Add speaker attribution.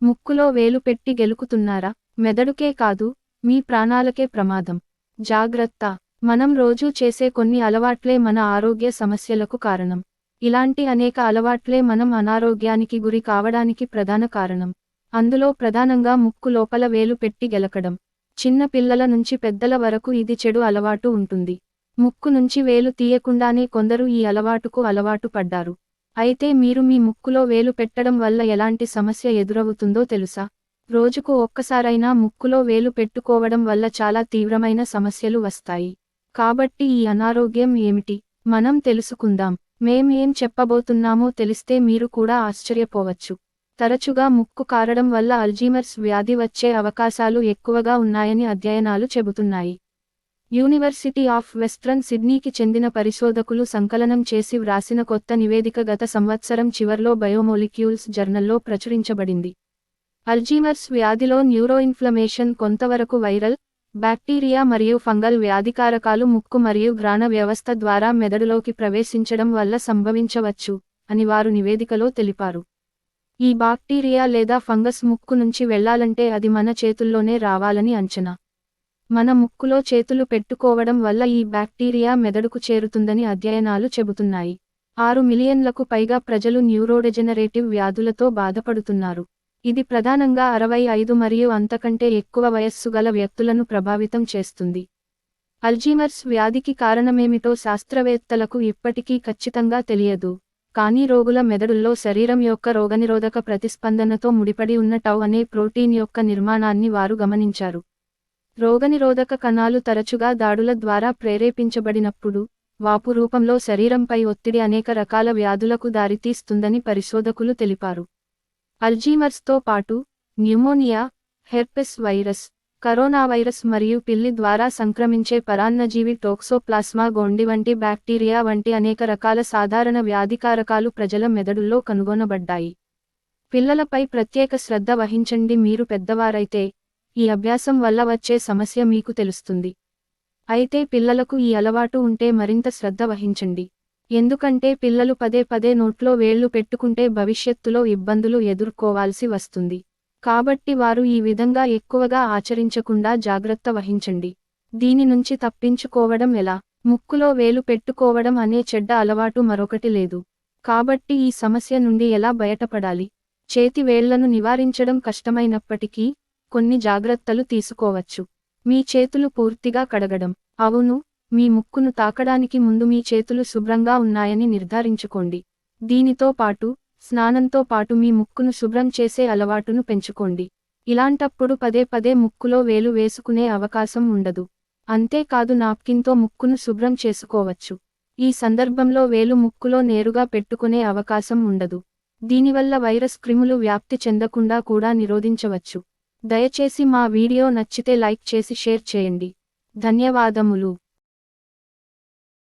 Speaker 1: ముక్కులో వేలు పెట్టి గెలుకుతున్నారా? మెదడుకే కాదు, మీ ప్రాణాలకే ప్రమాదం. జాగ్రత్త. మనం రోజూ చేసే కొన్ని అలవాట్లే మన ఆరోగ్య సమస్యలకు కారణం. ఇలాంటి అనేక అలవాట్లే మనం అనారోగ్యానికి గురి కావడానికి ప్రధాన కారణం. అందులో ప్రధానంగా ముక్కు లోపల వేలు పెట్టి గెలకడం. చిన్న పిల్లల నుంచి పెద్దల వరకు ఇది చెడు అలవాటు ఉంటుంది. ముక్కు నుంచి వేలు తీయకుండానే కొందరు ఈ అలవాటుకు అలవాటు పడ్డారు. అయితే మీరు మీ ముక్కులో వేలు పెట్టడం వల్ల ఎలాంటి సమస్య ఎదురవుతుందో తెలుసా? రోజుకు ఒక్కసారైనా ముక్కులో వేలు పెట్టుకోవడం వల్ల చాలా తీవ్రమైన సమస్యలు వస్తాయి. కాబట్టి ఈ అనారోగ్యం ఏమిటి? మనం తెలుసుకుందాం. ఏం చెప్పబోతున్నామో తెలిస్తే మీరు కూడా ఆశ్చర్యపోవచ్చు. తరచుగా ముక్కు కారడం వల్ల అల్జీమర్స్ వ్యాధి వచ్చే అవకాశాలు ఎక్కువగా ఉన్నాయని అధ్యయనాలు చెబుతున్నాయి. యూనివర్సిటీ ఆఫ్ వెస్ట్రన్ సిడ్నీకి చెందిన పరిశోధకులు సంకలనం చేసి వ్రాసిన కొత్త నివేదిక గత సంవత్సరం చివర్లో బయోమోలిక్యూల్స్ జర్నల్లో ప్రచురించబడింది. అల్జీమర్స్ వ్యాధిలో న్యూరోఇన్ఫ్లమేషన్ కొంతవరకు వైరల్, బ్యాక్టీరియా మరియు ఫంగల్ వ్యాధికారకాలు ముక్కు మరియు గ్రాణ వ్యవస్థ ద్వారా మెదడులోకి ప్రవేశించడం వల్ల సంభవించవచ్చు అని వారు నివేదికలో తెలిపారు. ఈ బాక్టీరియా లేదా ఫంగస్ ముక్కు నుంచి వెళ్లాలంటే అది మన చేతుల్లోనే రావాలని అంచనా. మన ముక్కులో చేతులు పెట్టుకోవడం వల్ల ఈ బ్యాక్టీరియా మెదడుకు చేరుతుందని అధ్యయనాలు చెబుతున్నాయి. 6 మిలియన్లకు పైగా ప్రజలు న్యూరోడెజెనరేటివ్ వ్యాధులతో బాధపడుతున్నారు. ఇది ప్రధానంగా 65 మరియు అంతకంటే ఎక్కువ వయస్సు గల వ్యక్తులను ప్రభావితం చేస్తుంది. అల్జీమర్స్ వ్యాధికి కారణమేమిటో శాస్త్రవేత్తలకు ఇప్పటికీ ఖచ్చితంగా తెలియదు. కానీ రోగుల మెదడుల్లో శరీరం యొక్క రోగనిరోధక ప్రతిస్పందనతో ముడిపడి ఉన్న టౌ అనే ప్రోటీన్ యొక్క నిర్మాణాన్ని వారు గమనించారు. రోగనిరోధక కణాలు తరచుగా దాడుల ద్వారా ప్రేరేపించబడినప్పుడు, వాపు రూపంలో శరీరంపై ఒత్తిడి అనేక రకాల వ్యాధులకు దారితీస్తుందని పరిశోధకులు తెలిపారు. అల్జీమర్స్తో పాటు, pneumonia, herpes virus, corona virus మరియు పిల్లి ద్వారా సంక్రమించే పరాన్నజీవి టోక్సోప్లాస్మా గోండి వంటి బ్యాక్టీరియా వంటి అనేక రకాల సాధారణ వ్యాధికారకాలు ప్రజల మెదడుల్లో కనుగొనబడ్డాయి. పిల్లలపై ప్రత్యేక శ్రద్ధ వహించండి. మీరు పెద్దవారైతే, ఈ అభ్యాసం వల్ల వచ్చే సమస్య మీకు తెలుస్తుంది. అయితే పిల్లలకు ఈ అలవాటు ఉంటే మరింత శ్రద్ధ వహించండి. ఎందుకంటే పిల్లలు పదే నోట్లో వేళ్లు పెట్టుకుంటే భవిష్యత్తులో ఇబ్బందులు ఎదుర్కోవాల్సి వస్తుంది. కాబట్టి వారు ఈ విధంగా ఎక్కువగా ఆచరించకుండా జాగ్రత్త వహించండి. దీని నుంచి తప్పించుకోవడం ఎలా? ముక్కులో వేలు పెట్టుకోవడం అనే చెడ్డ అలవాటు మరొకటి లేదు. కాబట్టి ఈ సమస్య నుండి ఎలా బయటపడాలి? చేతి వేళ్లను నివారించడం కష్టమైనప్పటికీ, కొన్ని జాగ్రత్తలు తీసుకోవచ్చు. మీ చేతులు పూర్తిగా కడగడం. అవును, మీ ముక్కును తాకడానికి ముందు మీ చేతులు శుభ్రంగా ఉన్నాయని నిర్ధారించుకోండి. దీనితో పాటు, స్నానంతో పాటు మీ ముక్కును శుభ్రం చేసే అలవాటును పెంచుకోండి. ఇలాంటప్పుడు పదే ముక్కులో వేలు వేసుకునే అవకాశం ఉండదు. అంతేకాదు నాప్కిన్తో ముక్కును శుభ్రం చేసుకోవచ్చు. ఈ సందర్భంలో వేలు ముక్కులో నేరుగా పెట్టుకునే అవకాశం ఉండదు. దీనివల్ల వైరస్ క్రిములు వ్యాప్తి చెందకుండా కూడా నిరోధించవచ్చు. దయచేసి మా వీడియో నచ్చితే లైక్ చేసి షేర్ చేయండి. ధన్యవాదములు.